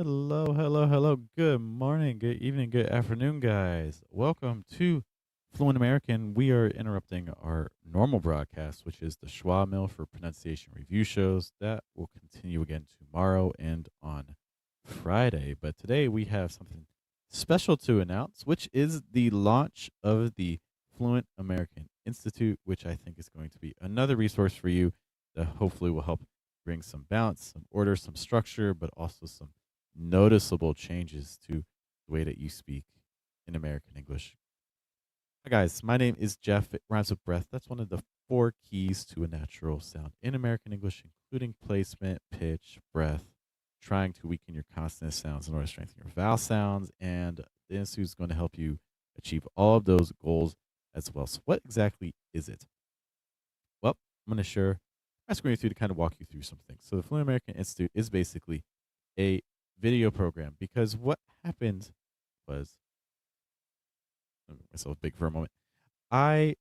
Hello, hello, hello. Good morning, good evening, good afternoon, guys. Welcome to Fluent American. We are interrupting our normal broadcast, which is the Schwa Mill for pronunciation review shows. That will continue again tomorrow and on Friday. But today we have something special to announce, which is the launch of the Fluent American Institute, which I think is going to be another resource for you that hopefully will help bring some balance, some order, some structure, but also some noticeable changes to the way that you speak in American English. Hi, guys. My name is Jeff. It rhymes with breath. That's one of the four keys to a natural sound in American English, including placement, pitch, breath, trying to weaken your consonant sounds in order to strengthen your vowel sounds. And the Institute is going to help you achieve all of those goals as well. So, what exactly is it? Well, I'm going to share my screen with you to kind of walk you through some things. So, the Fluent American Institute is basically a video program because what happened was, let me make myself big for a moment. I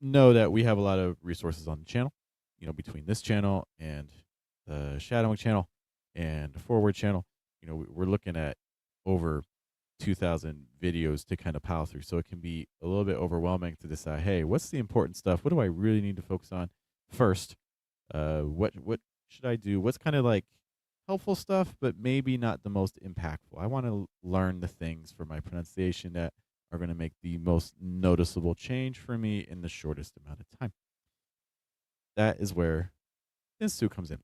know that we have a lot of resources on the channel, between this channel and the shadowing channel and the forward channel. We're looking at over 2,000 videos to kind of pile through. So it can be a little bit overwhelming to decide, hey, what's the important stuff? What do I really need to focus on first? What should I do? What's kind of like helpful stuff, but maybe not the most impactful. I want to learn the things for my pronunciation that are going to make the most noticeable change for me in the shortest amount of time. That is where the Institute comes in.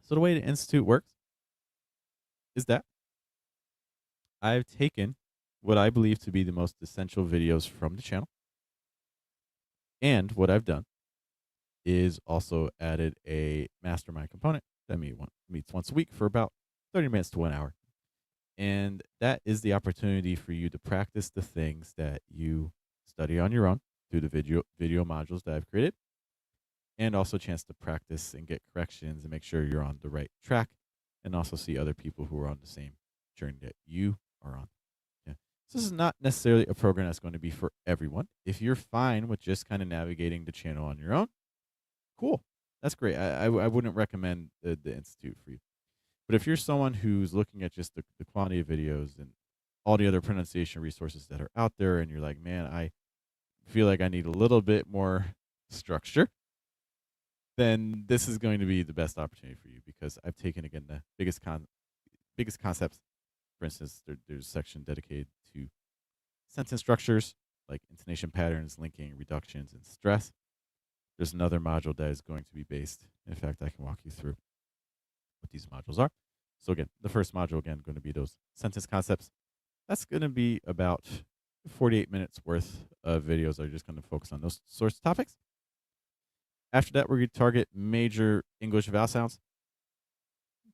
So, the way the Institute works is that I've taken what I believe to be the most essential videos from the channel. And what I've done is also added a mastermind component that meets once a week for about 30 minutes to 1 hour. And that is the opportunity for you to practice the things that you study on your own through the video modules that I've created, and also a chance to practice and get corrections and make sure you're on the right track, and also see other people who are on the same journey that you are on. Yeah. So this is not necessarily a program that's going to be for everyone. If you're fine with just kind of navigating the channel on your own, cool. That's great. I wouldn't recommend the Institute for you. But if you're someone who's looking at just the quantity of videos and all the other pronunciation resources that are out there, and you're like, man, I feel like I need a little bit more structure, then this is going to be the best opportunity for you because I've taken again the biggest concepts. For instance, there's a section dedicated to sentence structures like intonation patterns, linking, reductions, and stress. There's another module that is going to be based. In fact, I can walk you through what these modules are. So again, the first module again going to be those sentence concepts. That's going to be about 48 minutes worth of videos that are just going to focus on those sorts of topics. After that, we're going to target major English vowel sounds.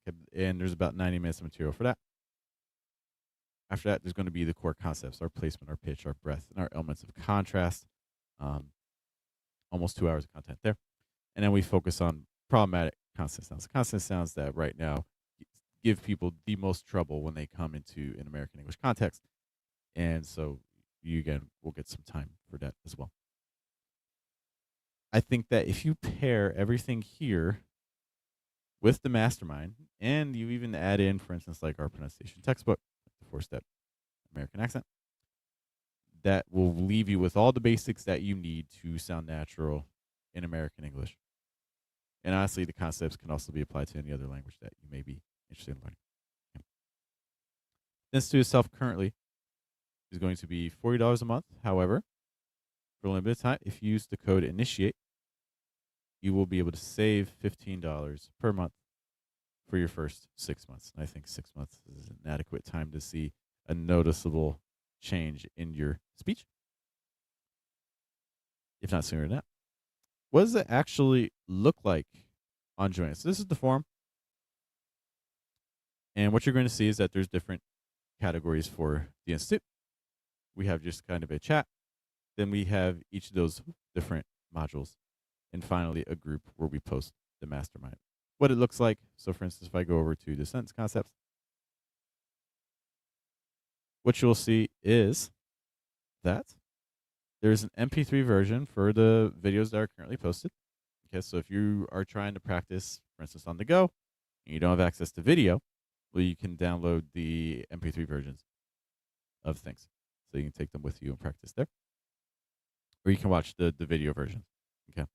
Okay, and there's about 90 minutes of material for that. After that, there's going to be the core concepts, our placement, our pitch, our breath, and our elements of contrast. Almost 2 hours of content there. And then we focus on problematic consonant sounds. Consonant sounds that right now give people the most trouble when they come into an American English context. And so you again will get some time for that as well. I think that if you pair everything here with the mastermind and you even add in, for instance, like our pronunciation textbook, the 4-step American accent, that will leave you with all the basics that you need to sound natural in American English. And honestly, the concepts can also be applied to any other language that you may be interested in learning. Okay. The Institute itself currently is going to be $40 a month. However, for a limited time, if you use the code INITIATE, you will be able to save $15 per month for your first 6 months. And I think 6 months is an adequate time to see a noticeable change in your speech, if not sooner than that. What does it actually look like on joining? So this is the form. And what you're going to see is that there's different categories for the Institute. We have just kind of a chat. Then we have each of those different modules. And finally, a group where we post the mastermind. What it looks like. So for instance, if I go over to the sentence concepts, what you'll see is that there's an MP3 version for the videos that are currently posted. Okay, so if you are trying to practice, for instance, on the go, and you don't have access to video, well, you can download the MP3 versions of things. So you can take them with you and practice there. Or you can watch the video version. Okay.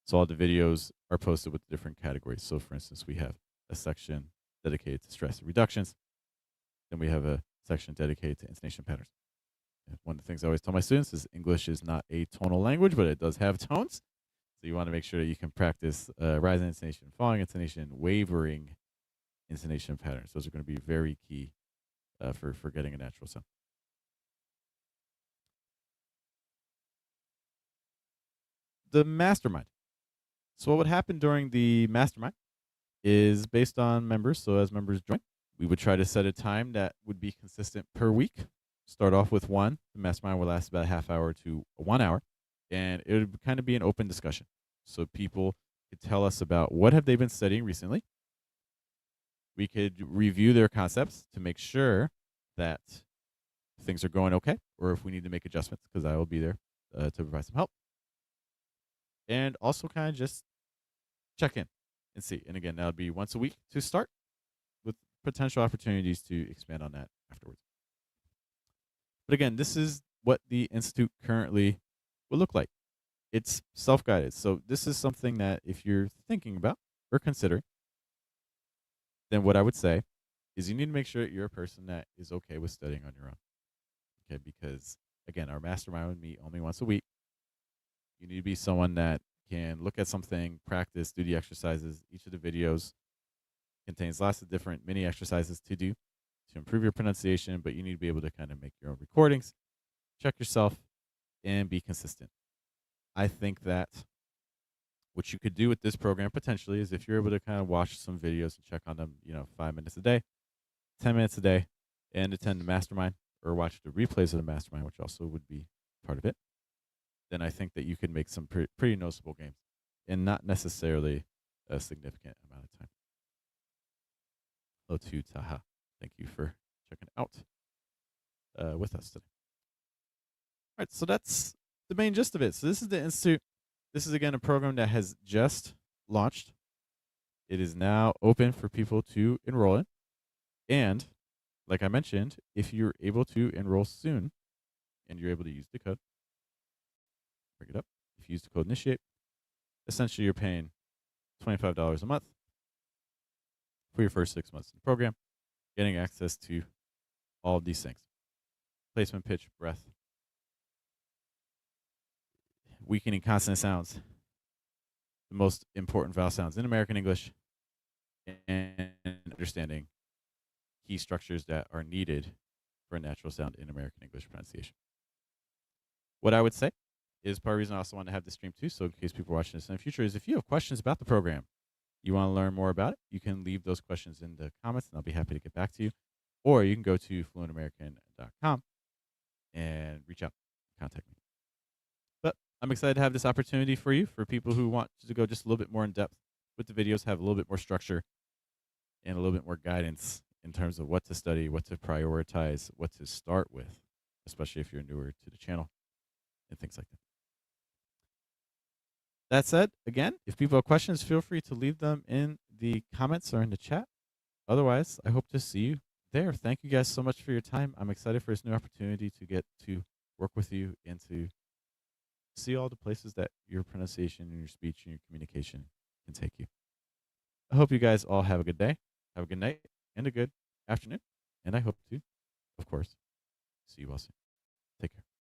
So all the videos are posted with different categories. So for instance, we have a section dedicated to stress reductions. Then we have a section dedicated to intonation patterns. And one of the things I always tell my students is English is not a tonal language, but it does have tones. So you want to make sure that you can practice rising intonation, falling intonation, wavering intonation patterns. Those are going to be very key for getting a natural sound. The mastermind. So what would happen during the mastermind is based on members. So as members join, we would try to set a time that would be consistent per week. Start off with one. The mastermind will last about a half hour to 1 hour. And it would kind of be an open discussion. So people could tell us about what have they been studying recently. We could review their concepts to make sure that things are going okay, or if we need to make adjustments, because I will be there to provide some help. And also kind of just check in and see. And again, that would be once a week to start, with potential opportunities to expand on that afterwards. But again, this is what the Institute currently will look like. It's self-guided. So this is something that if you're thinking about or considering, then what I would say is you need to make sure that you're a person that is okay with studying on your own. Okay, because again, our mastermind would meet only once a week. You need to be someone that can look at something, practice, do the exercises. Each of the videos contains lots of different mini exercises to do to improve your pronunciation, but you need to be able to kind of make your own recordings, check yourself, and be consistent. I think that what you could do with this program potentially is if you're able to kind of watch some videos and check on them, 5 minutes a day, 10 minutes a day, and attend the mastermind or watch the replays of the mastermind, which also would be part of it, then I think that you could make some pretty noticeable gains in not necessarily a significant amount of time. Hello to Taha. Thank you for checking out with us today. All right, so that's the main gist of it. So this is the Institute. This is, again, a program that has just launched. It is now open for people to enroll in. And like I mentioned, if you're able to enroll soon and you're able to use the code, bring it up. If you use the code initiate, essentially you're paying $25 a month for your first 6 months of the program, getting access to all of these things: placement, pitch, breath, weakening consonant sounds, the most important vowel sounds in American English, and understanding key structures that are needed for a natural sound in American English pronunciation. What I would say is part of the reason I also want to have this stream too, so in case people are watching this in the future, is if you have questions about the program, you want to learn more about it, you can leave those questions in the comments and I'll be happy to get back to you. Or you can go to fluentamerican.com and reach out, contact me. But I'm excited to have this opportunity for you, for people who want to go just a little bit more in depth with the videos, have a little bit more structure and a little bit more guidance in terms of what to study, what to prioritize, what to start with, especially if you're newer to the channel and things like that. That said, again, if people have questions, feel free to leave them in the comments or in the chat. Otherwise, I hope to see you there. Thank you guys so much for your time. I'm excited for this new opportunity to get to work with you and to see all the places that your pronunciation and your speech and your communication can take you. I hope you guys all have a good day, have a good night, and a good afternoon. And I hope to, of course, see you all soon.